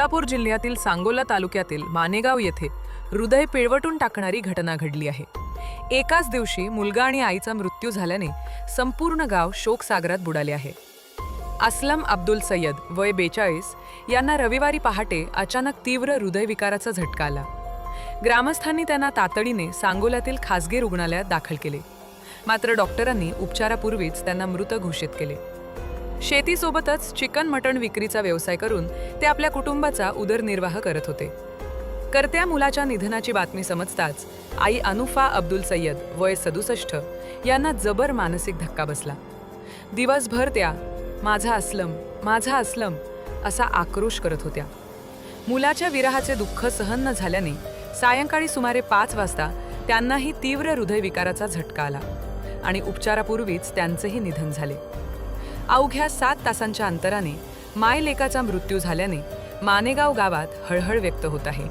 सोलापूर जिल्ह्यातील सांगोला तालुक्यातील मानेगाव येथे हृदय पिळवटून टाकणारी घटना घडली आहे। एकाच दिवशी मुलगा आणि आईचा मृत्यू झाल्याने संपूर्ण गाव शोकसागरात बुडाले आहे। असलम अब्दुल सय्यद वय 42 यांना रविवारी पहाटे अचानक तीव्र हृदयविकाराचा झटका आला। ग्रामस्थांनी त्यांना तातडीने सांगोल्यातील खासगी रुग्णालयात दाखल केले, मात्र डॉक्टरांनी उपचारापूर्वीच त्यांना मृत घोषित केले। शेतीसोबतच चिकन मटण विक्रीचा व्यवसाय करून ते आपल्या कुटुंबाचा उदरनिर्वाह करत होते। करत्या मुलाच्या निधनाची बातमी समजताच आई अनुफा अब्दुल सय्यद वय 67 यांना जबर मानसिक धक्का बसला। दिवसभर त्या माझा असलम असा आक्रोश करत होत्या। मुलाच्या विरहाचे दुःख सहन न झाल्याने सायंकाळी सुमारे 5 वाजता त्यांनाही तीव्र हृदयविकाराचा झटका आला आणि उपचारापूर्वीच त्यांचेही निधन झाले। अवघ्या 7 तासांच्या अंतराने मायलेकाचा मृत्यू झाल्याने मानेगाव गावात हळहळ व्यक्त होत आहे।